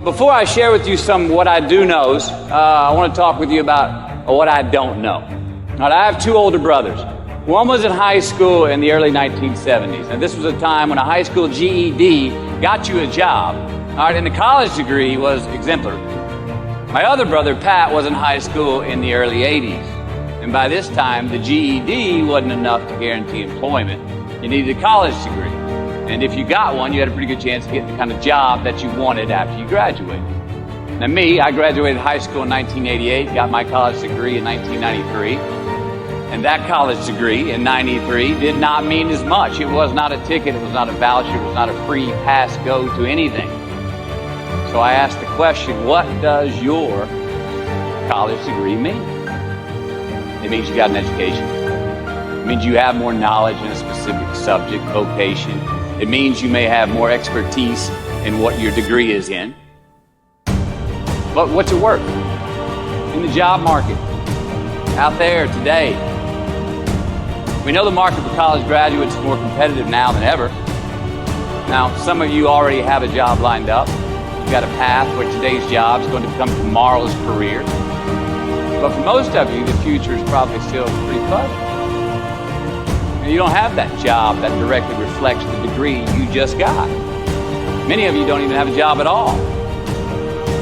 Before I share with you some what I do knows, I want to talk with you about what I don't know. All right, I have two older brothers. One was in high school in the early 1970s, and this was a time when a high school GED got you a job, all right, and a college degree was exemplary. My other brother, Pat, was in high school in the early 80s, and by this time, the GED wasn't enough to guarantee employment. You needed a college degree, and if you got one, you had a pretty good chance of getting the kind of job that you wanted after you graduated. Now me, I graduated high school in 1988, got my college degree in 1993, and that college degree in 93 did not mean as much. It was not a ticket, it was not a voucher, it was not a free pass go to anything. So I asked the question, what does your college degree mean? It means you got an education. It means you have more knowledge in a specific subject, vocation. It means you may have more expertise in what your degree is in. But what's it worth? In the job market, out there today, we know the market for college graduates is more competitive now than ever. Now, some of you already have a job lined up. You've got a path where today's job is going to become tomorrow's career. But for most of you, the future is probably still pretty fuzzy. And you don't have that job that directly reflects the degree you just got. Many of you don't even have a job at all.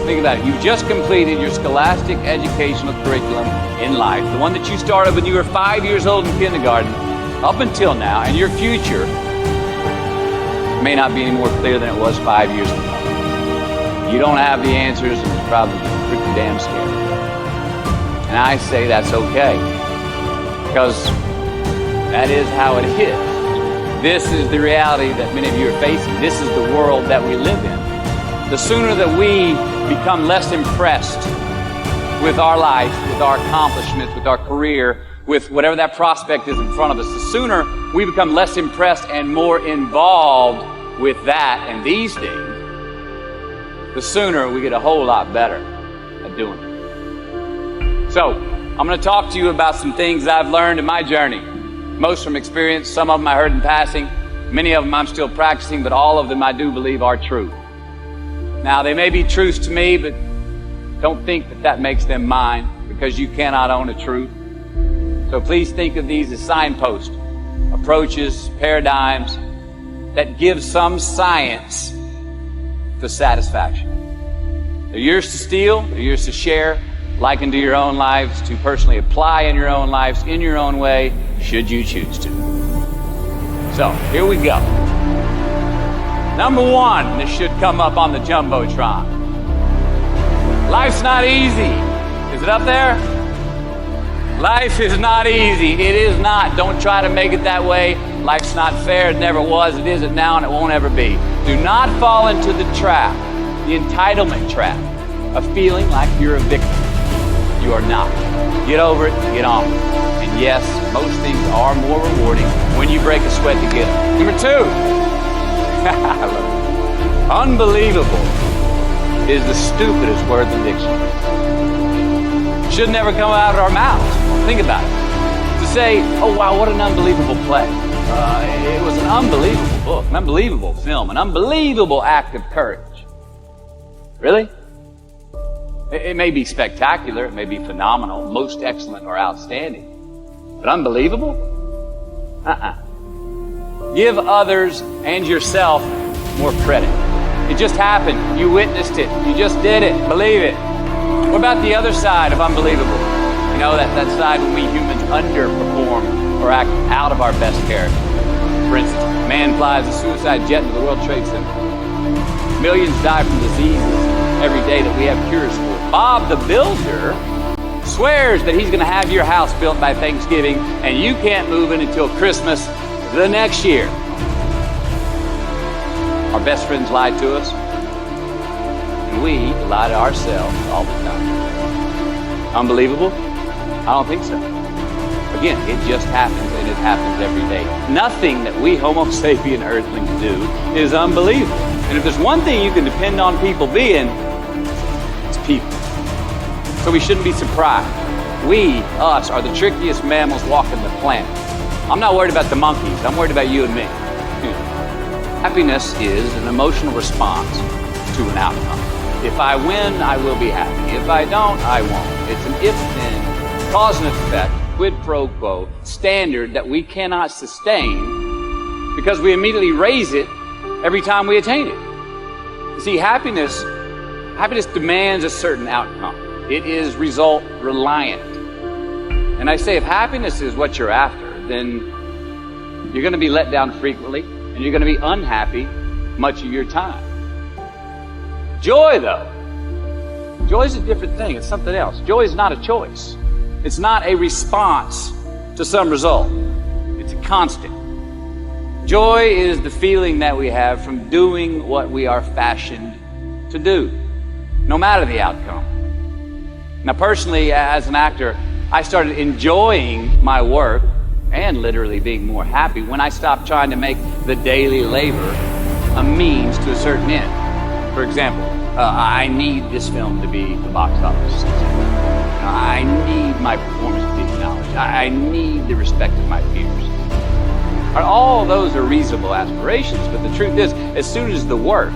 Think about it. You've just completed your scholastic educational curriculum in life, the one that you started when you were 5 years old in kindergarten, up until now, and your future may not be any more clear than it was 5 years ago. You don't have the answers, and it's probably pretty damn scary. And I say that's okay, because that is how it is. This is the reality that many of you are facing. This is the world that we live in. The sooner that we become less impressed with our life, with our accomplishments, with our career, with whatever that prospect is in front of us, the sooner we become less impressed and more involved with that and these things, the sooner we get a whole lot better at doing it. So, I'm going to talk to you about some things I've learned in my journey. Most from experience, some of them I heard in passing, many of them I'm still practicing, but all of them I do believe are true. Now, they may be truths to me, but don't think that that makes them mine, because you cannot own a truth. So please think of these as signposts, approaches, paradigms that give some science to satisfaction. They're yours to steal, they're yours to share, like into your own lives, to personally apply in your own lives, in your own way, should you choose to. So, here we go. Number one, this should come up on the Jumbotron. Life's not easy. Is it up there? Life is not easy. It is not. Don't try to make it that way. Life's not fair. It never was. It isn't now, and it won't ever be. Do not fall into the trap, the entitlement trap, of feeling like you're a victim. You are not. Get over it. Get on with it. And yes, most things are more rewarding when you break a sweat to get them. Number two. I love it. Unbelievable is the stupidest word in the dictionary. Should never come out of our mouths. Think about it. To say, oh wow, what an unbelievable play. It was an unbelievable book, an unbelievable film, an unbelievable act of courage. Really? It may be spectacular, it may be phenomenal, most excellent or outstanding. But unbelievable? Give others and yourself more credit. It just happened. You witnessed it. You just did it. Believe it. What about the other side of unbelievable? You know, that side when we humans underperform or act out of our best character. For instance, a man flies a suicide jet into the World Trade Center. Millions die from diseases every day that we have cures for. Bob the Builder swears that he's going to have your house built by Thanksgiving, and you can't move in until Christmas the next year. Our best friends lied to us, and we lie to ourselves all the time. Unbelievable? I don't think so. Again, it just happens, and it happens every day. Nothing that we Homo sapien earthlings do is unbelievable. And if there's one thing you can depend on people being, it's people. So we shouldn't be surprised. We, us, are the trickiest mammals walking the planet. I'm not worried about the monkeys. I'm worried about you and me. Happiness is an emotional response to an outcome. If I win, I will be happy. If I don't, I won't. It's an if-then, cause and effect, quid pro quo standard that we cannot sustain because we immediately raise it every time we attain it. You see, happiness demands a certain outcome. It is result reliant. And I say if happiness is what you're after, then you're going to be let down frequently and you're going to be unhappy much of your time. Joy, though, joy is a different thing. It's something else. Joy is not a choice. It's not a response to some result. It's a constant. Joy is the feeling that we have from doing what we are fashioned to do, no matter the outcome. Now, personally, as an actor, I started enjoying my work and literally being more happy when I stopped trying to make the daily labor a means to a certain end. For example, I need this film to be the box office success. I need my performance to be acknowledged. I need the respect of my peers. All those are reasonable aspirations, but the truth is, as soon as the work,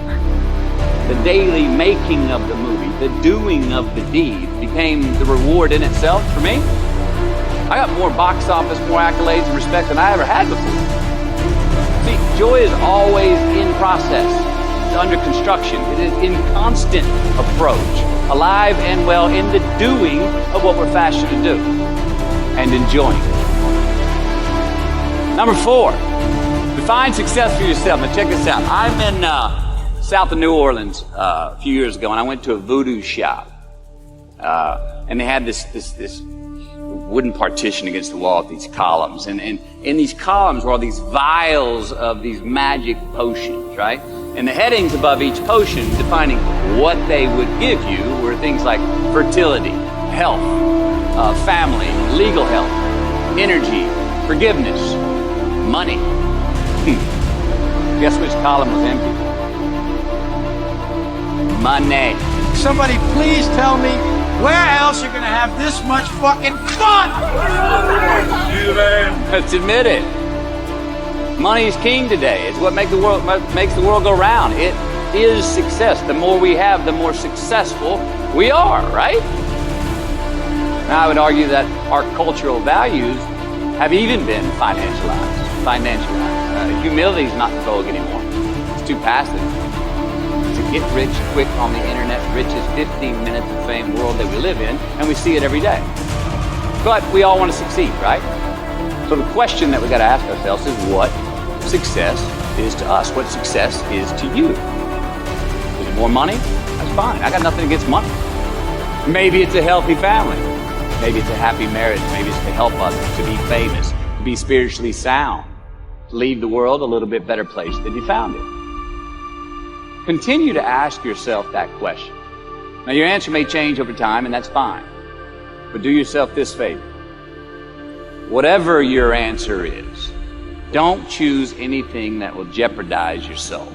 the daily making of the movie, the doing of the deed became the reward in itself for me, I got more box office, more accolades and respect than I ever had before. See, joy is always in process. It's under construction. It is in constant approach, alive and well in the doing of what we're fashioned to do and enjoying. Number 4, define success for yourself. Now check this out. I'm in south of New Orleans a few years ago, and I went to a voodoo shop. And they had this wooden partition against the wall with these columns. And in these columns were all these vials of these magic potions, right? And the headings above each potion defining what they would give you were things like fertility, health, family, legal health, energy, forgiveness, money. Guess which column was empty? Money. Somebody please tell me where else you're going to have this much fucking fun? Let's admit it. Money is king today. It's what makes the world go round. It is success. The more we have, the more successful we are, right? Now, I would argue that our cultural values have even been financialized. Humility is not the vogue anymore. It's too passive. It's a get rich quick on the internet, richest 15 minutes of fame world that we live in, and we see it every day. But we all want to succeed, right? So the question that we got to ask ourselves is what success is to us, what success is to you. Is it more money? That's fine. I got nothing against money. Maybe it's a healthy family. Maybe it's a happy marriage. Maybe it's to help others, to be famous, to be spiritually sound, to leave the world a little bit better place than you found it. Continue to ask yourself that question. Now, your answer may change over time, and that's fine. But do yourself this favor. Whatever your answer is, don't choose anything that will jeopardize your soul.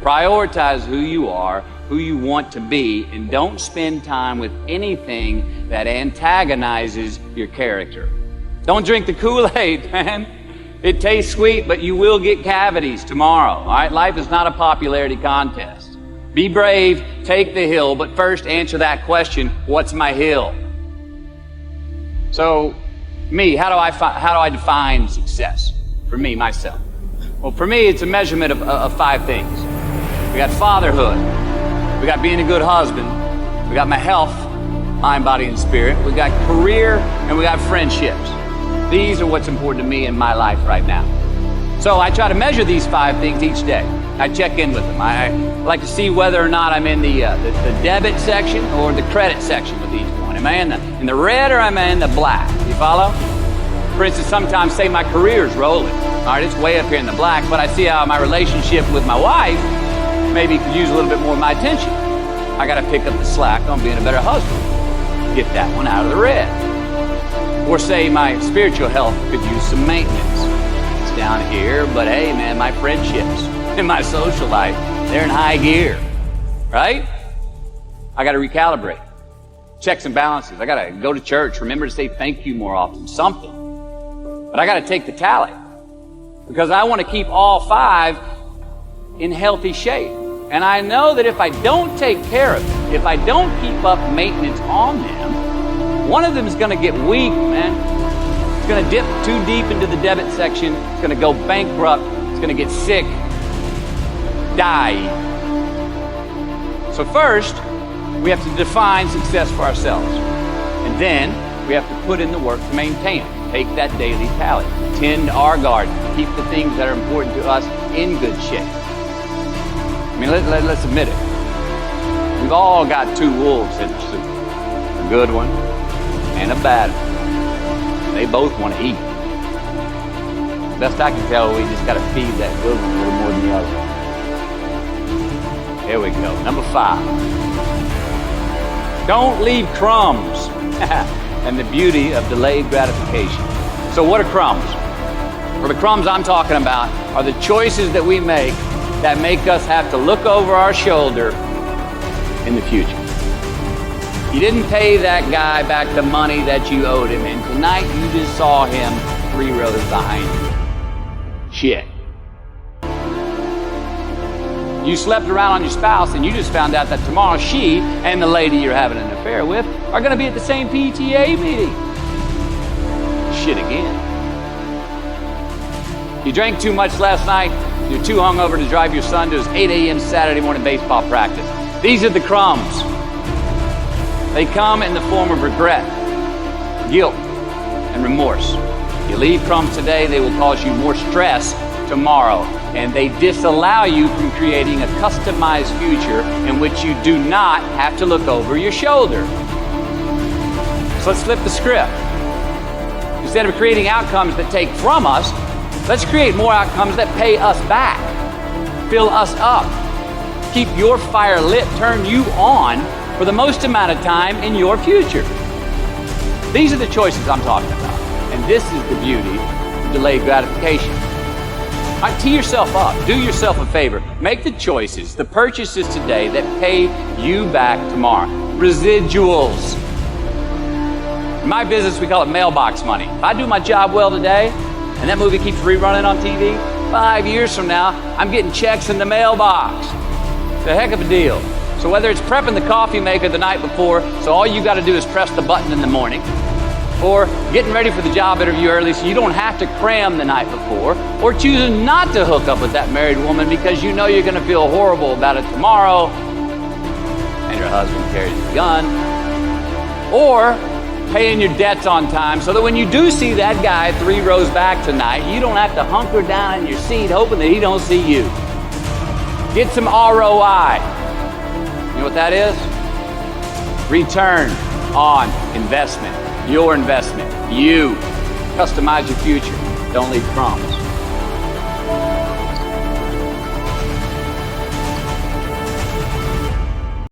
Prioritize who you are, who you want to be, and don't spend time with anything that antagonizes your character. Don't drink the Kool-Aid, man. It tastes sweet, but you will get cavities tomorrow, all right? Life is not a popularity contest. Be brave, take the hill, but first answer that question, what's my hill? So, how do I define success? For me, myself. Well, for me, it's a measurement of 5 things. We got fatherhood. We got being a good husband. We got my health, mind, body, and spirit. We got career, and we got friendships. These are what's important to me in my life right now. So I try to measure these 5 things each day. I check in with them. I like to see whether or not I'm in the debit section or the credit section with each one. Am I in the red or am I in the black? You follow? For instance, sometimes say my career's rolling. All right, it's way up here in the black, but I see how my relationship with my wife maybe could use a little bit more of my attention. I got to pick up the slack on being a better husband. Get that one out of the red. Or say my spiritual health could use some maintenance. It's down here, but hey, man, my friendships and my social life, they're in high gear, right? I got to recalibrate. Checks and balances. I got to go to church. Remember to say thank you more often. Something. But I got to take the tally because I want to keep all 5 in healthy shape. And I know that if I don't take care of it, if I don't keep up maintenance on them, one of them is going to get weak, man. It's going to dip too deep into the debit section. It's going to go bankrupt. It's going to get sick, die. So first, we have to define success for ourselves. And then we have to put in the work to maintain it. Take that daily tally. Tend our garden. Keep the things that are important to us in good shape. I mean, let's admit it. We've all got two wolves in the soup. A good one and a bad one. They both want to eat. Best I can tell, we just got to feed that good one a little more than the other. Here we go. Number 5. Don't leave crumbs. And the beauty of delayed gratification. So what are crumbs? Well, the crumbs I'm talking about are the choices that we make that make us have to look over our shoulder in the future. You didn't pay that guy back the money that you owed him, and tonight you just saw him 3 rows behind you. Shit. You slept around on your spouse and you just found out that tomorrow she and the lady you're having an affair with are going to be at the same PTA meeting. Shit again. You drank too much last night. You're too hungover to drive your son to his 8 a.m. Saturday morning baseball practice. These are the crumbs. They come in the form of regret, guilt, and remorse. You leave crumbs today, they will cause you more stress tomorrow, and they disallow you from creating a customized future in which you do not have to look over your shoulder. So let's flip the script. Instead of creating outcomes that take from us, let's create more outcomes that pay us back, fill us up, keep your fire lit, turn you on for the most amount of time in your future. These are the choices I'm talking about, and this is the beauty of delayed gratification. Tee yourself up. Do yourself a favor. Make the choices, the purchases today that pay you back tomorrow. Residuals. In my business, we call it mailbox money. If I do my job well today, and that movie keeps rerunning on TV, 5 years from now, I'm getting checks in the mailbox. It's a heck of a deal. So whether it's prepping the coffee maker the night before, so all you got to do is press the button in the morning, or getting ready for the job interview early so you don't have to cram the night before, or choosing not to hook up with that married woman because you know you're going to feel horrible about it tomorrow, and your husband carries a gun, or paying your debts on time so that when you do see that guy 3 rows back tonight, you don't have to hunker down in your seat hoping that he don't see you. Get some ROI. You know what that is? Return on investment. Your investment. You. Customize your future. Don't leave crumbs.